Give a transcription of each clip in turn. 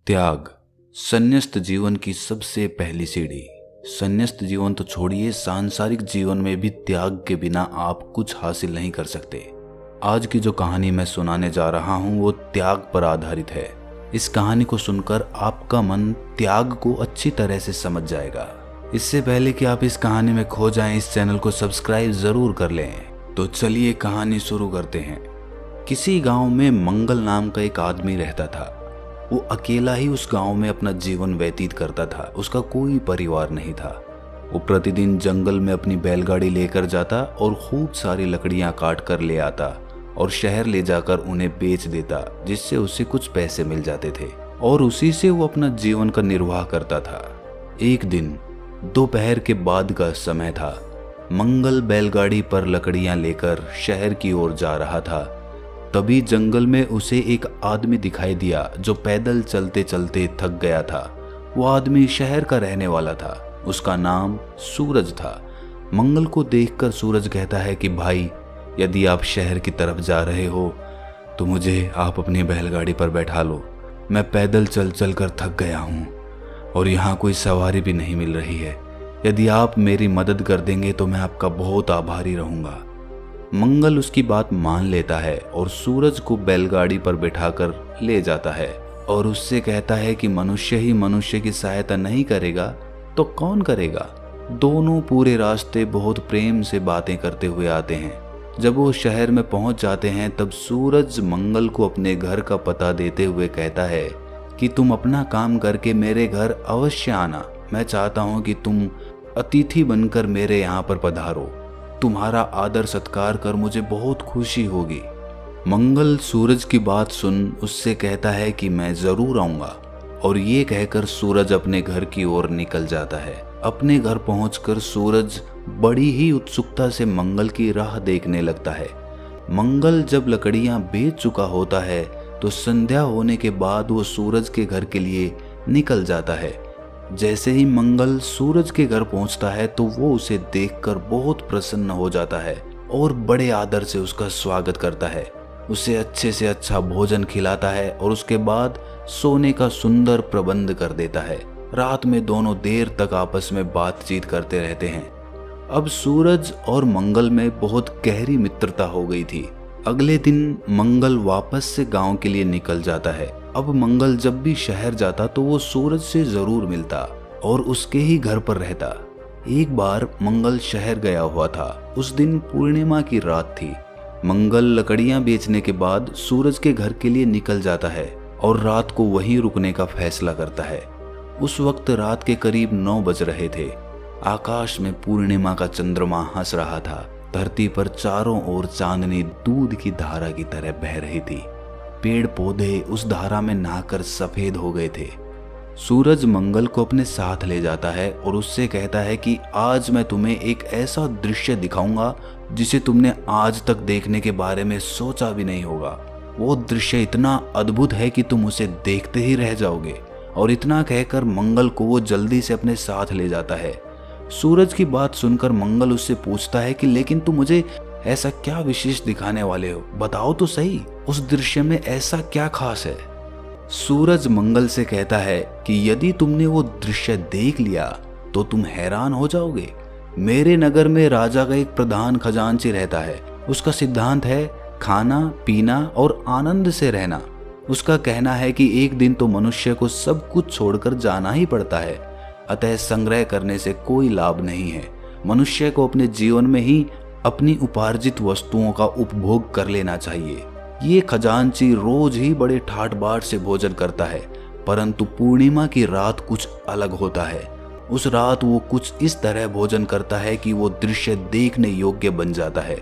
त्याग संन्यास्त जीवन की सबसे पहली सीढ़ी। संन्यास्त जीवन तो छोड़िए, सांसारिक जीवन में भी त्याग के बिना आप कुछ हासिल नहीं कर सकते। आज की जो कहानी मैं सुनाने जा रहा हूँ वो त्याग पर आधारित है। इस कहानी को सुनकर आपका मन त्याग को अच्छी तरह से समझ जाएगा। इससे पहले कि आप इस कहानी में खो जाएं, इस चैनल को सब्सक्राइब जरूर कर लें। तो चलिए कहानी शुरू करते हैं। किसी गांव में मंगल नाम का एक आदमी रहता था। वो अकेला ही उस गांव में अपना जीवन व्यतीत करता था। उसका कोई परिवार नहीं था। वो प्रतिदिन जंगल में अपनी बैलगाड़ी लेकर जाता और खूब सारी लकड़ियां काट कर ले आता और शहर ले जाकर उन्हें बेच देता, जिससे उसे कुछ पैसे मिल जाते थे और उसी से वो अपना जीवन का निर्वाह करता था। एक दिन दोपहर के बाद का समय था। मंगल बैलगाड़ी पर लकड़ियां लेकर शहर की ओर जा रहा था। तभी जंगल में उसे एक आदमी दिखाई दिया जो पैदल चलते चलते थक गया था। वो आदमी शहर का रहने वाला था। उसका नाम सूरज था। मंगल को देखकर सूरज कहता है कि भाई, यदि आप शहर की तरफ जा रहे हो तो मुझे आप अपनी बैलगाड़ी पर बैठा लो। मैं पैदल चल चल कर थक गया हूँ और यहाँ कोई सवारी भी नहीं मिल रही है। यदि आप मेरी मदद कर देंगे तो मैं आपका बहुत आभारी रहूँगा। मंगल उसकी बात मान लेता है और सूरज को बैलगाड़ी पर बिठाकर ले जाता है और उससे कहता है कि मनुष्य ही मनुष्य की सहायता नहीं करेगा तो कौन करेगा। दोनों पूरे रास्ते बहुत प्रेम से बातें करते हुए आते हैं। जब वो शहर में पहुंच जाते हैं तब सूरज मंगल को अपने घर का पता देते हुए कहता है कि तुम अपना काम करके मेरे घर अवश्य आना। मैं चाहता हूं कि तुम अतिथि बनकर मेरे यहाँ पर पधारो। तुम्हारा आदर सत्कार कर मुझे बहुत खुशी होगी। मंगल सूरज की बात सुन उससे कहता है कि मैं जरूर आऊंगा और ये कहकर सूरज अपने घर की ओर निकल जाता है। अपने घर पहुंचकर सूरज बड़ी ही उत्सुकता से मंगल की राह देखने लगता है। मंगल जब लकड़ियां बेच चुका होता है तो संध्या होने के बाद वो सूरज के घर के लिए निकल जाता है। जैसे ही मंगल सूरज के घर पहुंचता है तो वो उसे देखकर बहुत प्रसन्न हो जाता है और बड़े आदर से उसका स्वागत करता है। उसे अच्छे से अच्छा भोजन खिलाता है और उसके बाद सोने का सुंदर प्रबंध कर देता है। रात में दोनों देर तक आपस में बातचीत करते रहते हैं। अब सूरज और मंगल में बहुत गहरी मित्रता हो गई थी। अगले दिन मंगल वापस से गांव के लिए निकल जाता है। अब मंगल जब भी शहर जाता तो वो सूरज से जरूर मिलता और उसके ही घर पर रहता। एक बार मंगल शहर गया हुआ था। उस दिन पूर्णिमा की रात थी। मंगल लकड़ियां बेचने के बाद सूरज के घर के लिए निकल जाता है और रात को वहीं रुकने का फैसला करता है। उस वक्त रात के करीब 9 बज रहे थे। आकाश में पूर्णिमा का चंद्रमा हंस रहा था। धरती पर चारों ओर चांदनी दूध की धारा की तरह बह रही थी। पेड़ पौधे उस धारा में नहाकर सफेद हो गए थे। सूरज मंगल को अपने साथ ले जाता है और उससे कहता है कि आज मैं तुम्हें एक ऐसा दृश्य दिखाऊंगा जिसे तुमने आज तक देखने के बारे में सोचा भी नहीं होगा। वो दृश्य इतना अद्भुत है कि तुम उसे देखते ही रह जाओगे। और इतना कहकर मंगल को वो जल्दी से अपने साथ ले जाता है। सूरज की बात सुनकर मंगल उससे पूछता है कि लेकिन तुम मुझे ऐसा क्या विशेष दिखाने वाले हो, बताओ तो सही, उस दृश्य में ऐसा क्या खास है। सूरज मंगल से कहता है कि यदि तुमने वो दृश्य देख लिया तो तुम हैरान हो जाओगे। मेरे नगर में राजा का एक प्रधान खजांची रहता है। उसका सिद्धांत है खाना पीना और आनंद से रहना। उसका कहना है कि एक दिन तो मनुष्य को सब कुछ छोड़कर जाना ही पड़ता है, अतः संग्रह करने से कोई लाभ नहीं है। मनुष्य को अपने जीवन में ही अपनी उपार्जित वस्तुओं का उपभोग कर लेना चाहिए। ये खजांची रोज ही बड़े ठाट बाट से भोजन करता है, परंतु पूर्णिमा की रात कुछ अलग होता है। उस रात वो कुछ इस तरह भोजन करता है कि वो दृश्य देखने योग्य बन जाता है।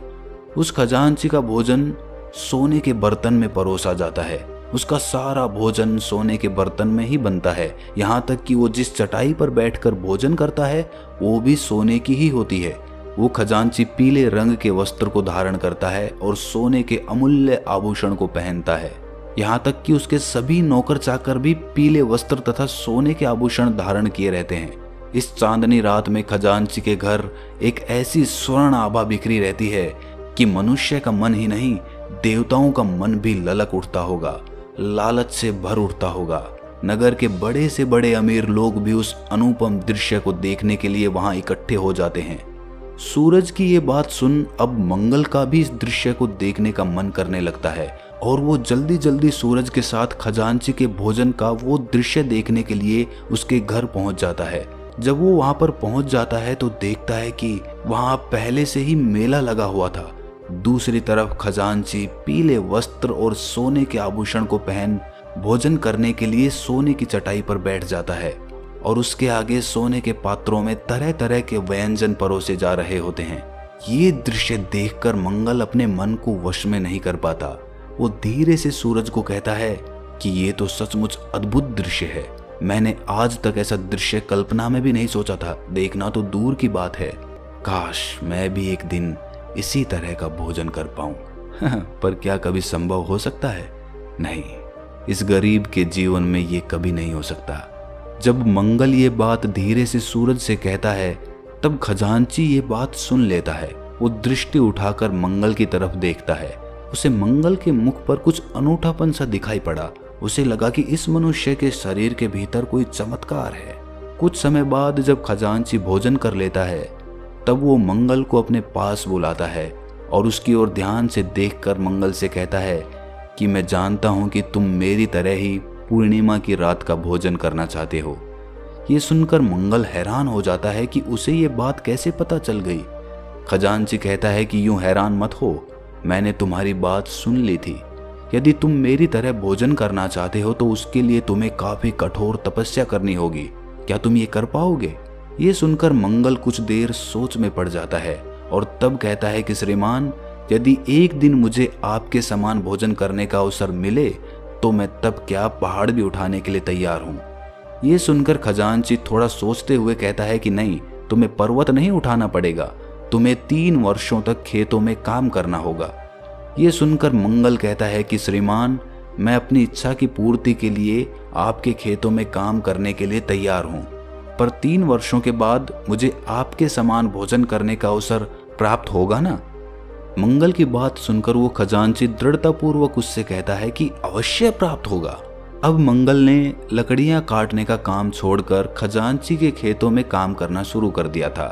उस खजांची का भोजन सोने के बर्तन में परोसा जाता है। उसका सारा भोजन सोने के बर्तन में ही बनता है। यहाँ तक कि वो जिस चटाई पर बैठकर भोजन करता है वो भी सोने की ही होती है। वो खजांची पीले रंग के वस्त्र को धारण करता है और सोने के अमूल्य आभूषण को पहनता है। यहाँ तक कि उसके सभी नौकर चाकर भी पीले वस्त्र तथा सोने के आभूषण धारण किए रहते हैं। इस चांदनी रात में खजांची के घर एक ऐसी स्वर्ण आभा बिखरी रहती है कि मनुष्य का मन ही नहीं, देवताओं का मन भी ललक उठता होगा, लालच से भर उठता होगा। नगर के बड़े से बड़े अमीर लोग भी उस अनुपम दृश्य को देखने के लिए वहां इकट्ठे हो जाते हैं। सूरज की ये बात सुन अब मंगल का भी इस दृश्य को देखने का मन करने लगता है और वो जल्दी जल्दी सूरज के साथ खजांची के भोजन का वो दृश्य देखने के लिए उसके घर पहुंच जाता है। जब वो वहां पर पहुंच जाता है तो देखता है कि वहां पहले से ही मेला लगा हुआ था। दूसरी तरफ खजांची पीले वस्त्र और सोने के आभूषण को पहन भोजन करने के लिए सोने की चटाई पर बैठ जाता है और उसके आगे सोने के पात्रों में तरह तरह के व्यंजन परोसे जा रहे होते हैं। ये दृश्य देखकर मंगल अपने मन को वश में नहीं कर पाता। वो धीरे से सूरज को कहता है कि ये तो सचमुच अद्भुत दृश्य है। मैंने आज तक ऐसा दृश्य कल्पना में भी नहीं सोचा था, देखना तो दूर की बात है। काश मैं भी एक दिन इसी तरह का भोजन कर पाऊं। पर क्या कभी संभव हो सकता है? नहीं, इस गरीब के जीवन में ये कभी नहीं हो सकता। जब मंगल ये बात धीरे से सूरज से कहता है तब खजांची ये बात सुन लेता है। वो दृष्टि उठाकर मंगल की तरफ देखता है। उसे मंगल के मुख पर कुछ अनूठापन सा दिखाई पड़ा। उसे लगा कि इस मनुष्य के शरीर के भीतर कोई चमत्कार है। कुछ समय बाद जब खजांची भोजन कर लेता है तब वो मंगल को अपने पास बुलाता है और उसकी ओर ध्यान से देखकर मंगल से कहता है कि मैं जानता हूं कि तुम मेरी तरह ही पूर्णिमा की रात का भोजन करना चाहते हो। ये सुनकर मंगल हैरान हो जाता है कि उसे ये बात कैसे पता चल गई। खजांची कहता है कि यूं हैरान मत हो, मैंने तुम्हारी बात सुन ली थी। यदि तुम मेरी तरह भोजन करना चाहते हो तो उसके लिए तुम्हें काफी कठोर तपस्या करनी होगी। क्या तुम ये कर पाओगे? ये सुनकर मंगल कुछ देर सोच में पड़ जाता है और तब कहता है कि श्रीमान, यदि एक दिन मुझे आपके समान भोजन करने का अवसर मिले तो मैं तब क्या पहाड़ भी उठाने के लिए तैयार हूँ। ये सुनकर खजांची थोड़ा सोचते हुए कहता है कि नहीं, तुम्हें पर्वत नहीं उठाना पड़ेगा, तुम्हें 3 वर्षों तक खेतों में काम करना होगा। ये सुनकर मंगल कहता है कि श्रीमान, मैं अपनी इच्छा की पूर्ति के लिए आपके खेतों में काम करने के लिए तैयार हूँ, पर 3 वर्षों के बाद मुझे आपके समान भोजन करने का अवसर प्राप्त होगा ना? मंगल की बात सुनकर वो खजांची दृढ़तापूर्वक उससे कहता है कि अवश्य प्राप्त होगा। अब मंगल ने लकड़ियां काटने का काम छोड़कर खजांची के खेतों में काम करना शुरू कर दिया था।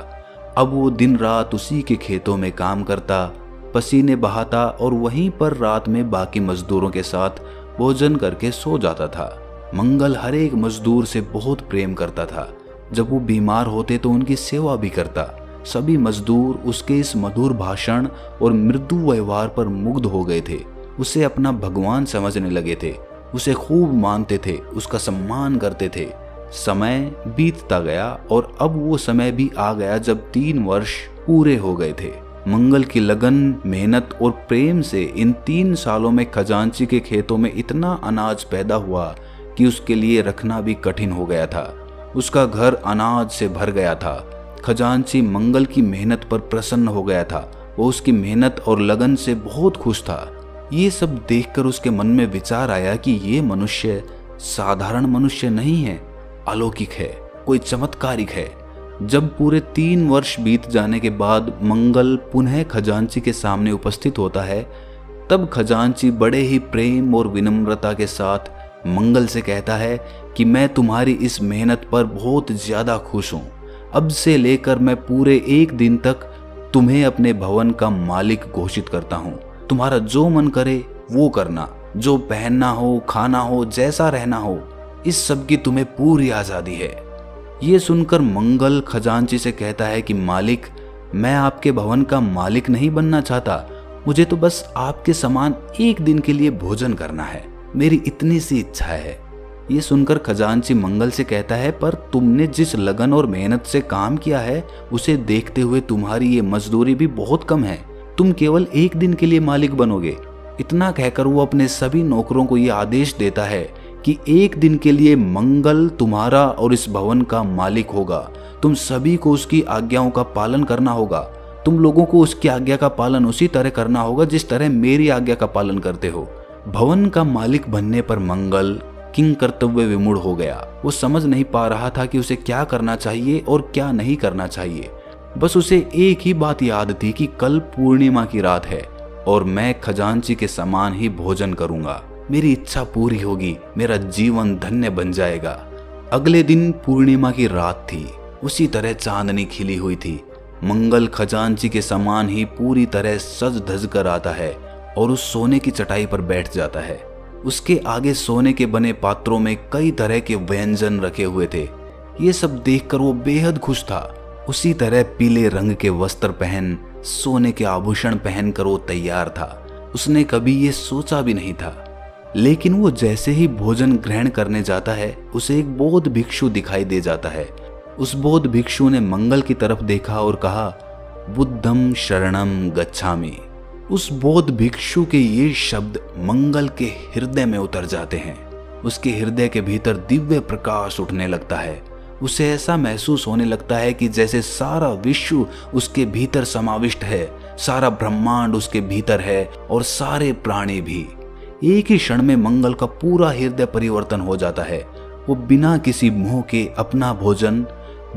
अब वो दिन रात उसी के खेतों में काम करता, पसीने बहाता और वहीं पर रात में बाकी मजदूरों के साथ भोजन करके सो जाता था। मंगल हर एक मजदूर से बहुत प्रेम करता था। जब वो बीमार होते तो उनकी सेवा भी करता। सभी मजदूर उसके इस मधुर भाषण और मृदु व्यवहार पर मुग्ध हो गए थे। उसे अपना भगवान समझने लगे थे, उसे खूब मानते थे, उसका सम्मान करते थे। समय बीतता गया और अब वो समय भी आ गया जब 3 वर्ष पूरे हो गए थे। मंगल की लगन, मेहनत और प्रेम से इन 3 सालों में खजांची के खेतों में इतना अनाज पैदा हुआ कि उसके लिए रखना भी कठिन हो गया था। उसका घर अनाज से भर गया था। खजांची मंगल की मेहनत पर प्रसन्न हो गया था। वो उसकी मेहनत और लगन से बहुत खुश था। ये सब देखकर उसके मन में विचार आया कि ये मनुष्य साधारण मनुष्य नहीं है, अलौकिक है, कोई चमत्कारिक है। जब पूरे 3 वर्ष बीत जाने के बाद मंगल पुनः खजांची के सामने उपस्थित होता है तब खजांची बड़े ही प्रेम और विनम्रता के साथ मंगल से कहता है कि मैं तुम्हारी इस मेहनत पर बहुत ज्यादा खुश हूँ। अब से लेकर मैं पूरे 1 दिन तक तुम्हें अपने भवन का मालिक घोषित करता हूँ। तुम्हारा जो मन करे वो करना, जो पहनना हो, खाना हो, जैसा रहना हो, इस सब की तुम्हें पूरी आजादी है। ये सुनकर मंगल खजांची से कहता है कि मालिक, मैं आपके भवन का मालिक नहीं बनना चाहता, मुझे तो बस आपके समान 1 दिन के लिए भोजन करना है, मेरी इतनी सी इच्छा है। ये सुनकर खजांची मंगल से कहता है, पर तुमने जिस लगन और मेहनत से काम किया है उसे देखते हुए तुम्हारी ये मजदूरी भी बहुत कम है, तुम केवल 1 दिन के लिए मालिक बनोगे। इतना कहकर वो अपने सभी नौकरों को ये आदेश देता है कि 1 दिन के लिए मंगल तुम्हारा और इस भवन का मालिक होगा। तुम सभी को उसकी आज्ञाओं का पालन करना होगा। तुम लोगों को उसकी आज्ञा का पालन उसी तरह करना होगा जिस तरह मेरी आज्ञा का पालन करते हो। भवन का मालिक बनने पर मंगल किंग कर्तव्य विमूढ़ हो गया। वो समझ नहीं पा रहा था कि उसे क्या करना चाहिए और क्या नहीं करना चाहिए। बस उसे एक ही बात याद थी कि कल पूर्णिमा की रात है और मैं खजांची के समान ही भोजन करूंगा। मेरी इच्छा पूरी होगी, मेरा जीवन धन्य बन जाएगा। अगले दिन पूर्णिमा की रात थी। उसी तरह चांदनी खिली हुई थी। मंगल खजांची के समान ही पूरी तरह सज धज कर आता है और उस सोने की चटाई पर बैठ जाता है। उसके आगे सोने के बने पात्रों में कई तरह के व्यंजन रखे हुए थे। ये सब देखकर वो बेहद खुश था। उसी तरह पीले रंग के वस्त्र पहन, सोने के आभूषण पहनकर वो तैयार था। उसने कभी ये सोचा भी नहीं था। लेकिन वो जैसे ही भोजन ग्रहण करने जाता है, उसे एक बौद्ध भिक्षु दिखाई दे जाता है। उस बौद्ध भिक्षु ने मंगल की तरफ देखा और कहा, बुद्धम शरणम गच्छामि। उस बौद्ध भिक्षु के ये शब्द मंगल के हृदय में उतर जाते हैं। उसके हृदय के भीतर दिव्य प्रकाश उठने लगता है। उसे ऐसा महसूस होने लगता है कि जैसे सारा विश्व उसके भीतर समाविष्ट है, सारा ब्रह्मांड उसके भीतर है और सारे प्राणी भी। एक ही क्षण में मंगल का पूरा हृदय परिवर्तन हो जाता है। वो बिना किसी मोह के अपना भोजन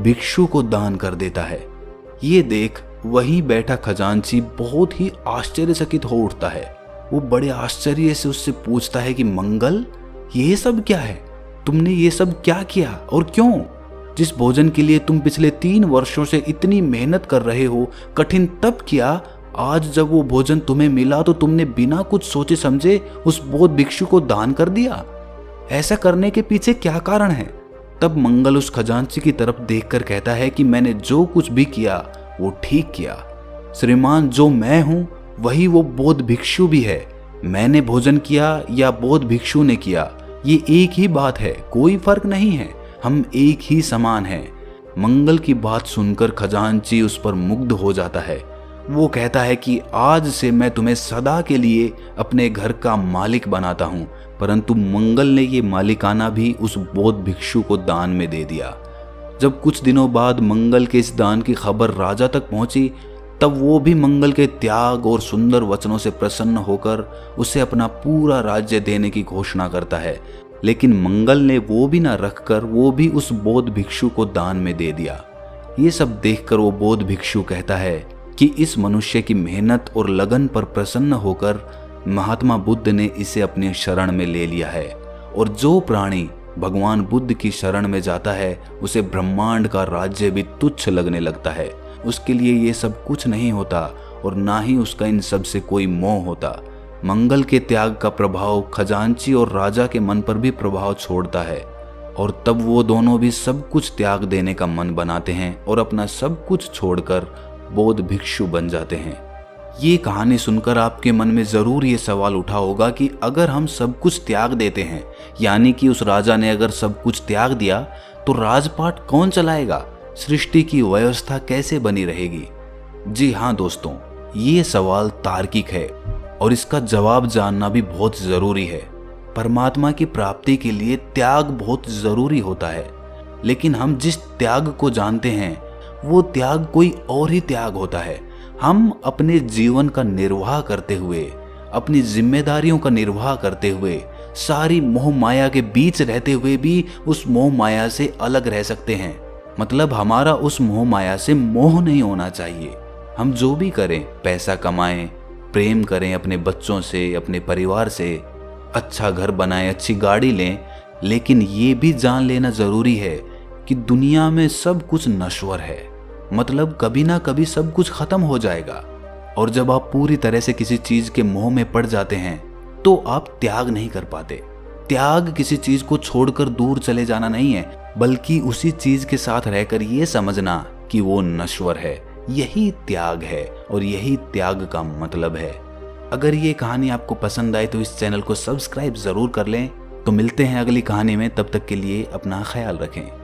भिक्षु को दान कर देता है। ये देख वहीं बैठा खजांची बहुत ही आश्चर्यचकित हो उठता है। वो बड़े आश्चर्य से उससे पूछता है कि मंगल, ये सब क्या है? तुमने ये सब क्या किया और क्यों? जिस भोजन के लिए तुम पिछले 3 वर्षों से इतनी मेहनत कर रहे हो, कठिन तप किया, आज जब वो भोजन तुम्हें मिला तो तुमने बिना कुछ सोचे समझे उस बौद्ध भिक्षु को दान कर दिया। ऐसा करने के पीछे क्या कारण है? तब मंगल उस खजांची की तरफ देखकर कहता है कि मैंने जो कुछ भी किया वो ठीक किया। श्रीमान, जो मैं हूं वही वो बौद्ध भिक्षु भी है। मैंने भोजन किया या बौद्ध भिक्षु ने किया, ये एक ही बात है, कोई फर्क नहीं है। हम एक ही समान हैं। मंगल की बात सुनकर खजांची उस पर मुग्ध हो जाता है। वो कहता है कि आज से मैं तुम्हें सदा के लिए अपने घर का मालिक बनाता हूँ। परंतु मंगल ने ये मालिकाना भी उस बौद्ध भिक्षु को दान में दे दिया। जब कुछ दिनों बाद मंगल के इस दान की खबर राजा तक पहुंची, तब वो भी मंगल के त्याग और सुंदर वचनों से प्रसन्न होकर उसे अपना पूरा राज्य देने की घोषणा करता है। लेकिन मंगल ने वो भी ना रखकर वो भी उस बौद्ध भिक्षु को दान में दे दिया। ये सब देखकर वो बौद्ध भिक्षु कहता है कि इस मनुष्य की मेहनत और लगन पर प्रसन्न होकर महात्मा बुद्ध ने इसे अपने शरण में ले लिया है। और जो प्राणी भगवान बुद्ध की शरण में जाता है, उसे ब्रह्मांड का राज्य भी तुच्छ लगने लगता है। उसके लिए ये सब कुछ नहीं होता और ना ही उसका इन सब से कोई मोह होता। मंगल के त्याग का प्रभाव खजांची और राजा के मन पर भी प्रभाव छोड़ता है और तब वो दोनों भी सब कुछ त्याग देने का मन बनाते हैं और अपना सब कुछ छोड़कर बौद्ध भिक्षु बन जाते हैं। ये कहानी सुनकर आपके मन में जरूर ये सवाल उठा होगा कि अगर हम सब कुछ त्याग देते हैं, यानी कि उस राजा ने अगर सब कुछ त्याग दिया, तो राजपाट कौन चलाएगा? सृष्टि की व्यवस्था कैसे बनी रहेगी? जी हाँ दोस्तों, ये सवाल तार्किक है और इसका जवाब जानना भी बहुत जरूरी है। परमात्मा की प्राप्ति के लिए त्याग बहुत जरूरी होता है, लेकिन हम जिस त्याग को जानते हैं वो त्याग कोई और ही त्याग होता है। हम अपने जीवन का निर्वाह करते हुए, अपनी जिम्मेदारियों का निर्वाह करते हुए, सारी मोह माया के बीच रहते हुए भी उस मोह माया से अलग रह सकते हैं। मतलब हमारा उस मोह माया से मोह नहीं होना चाहिए। हम जो भी करें, पैसा कमाएं, प्रेम करें अपने बच्चों से, अपने परिवार से, अच्छा घर बनाएं, अच्छी गाड़ी लें, लेकिन ये भी जान लेना जरूरी है कि दुनिया में सब कुछ नश्वर है। मतलब कभी ना कभी सब कुछ खत्म हो जाएगा। और जब आप पूरी तरह से किसी चीज के मोह में पड़ जाते हैं तो आप त्याग नहीं कर पाते। त्याग किसी चीज को छोड़कर दूर चले जाना नहीं है, बल्कि उसी चीज के साथ रहकर ये समझना कि वो नश्वर है। यही त्याग है और यही त्याग का मतलब है। अगर ये कहानी आपको पसंद आई तो इस चैनल को सब्सक्राइब जरूर कर लें। तो मिलते हैं अगली कहानी में, तब तक के लिए अपना ख्याल रखें।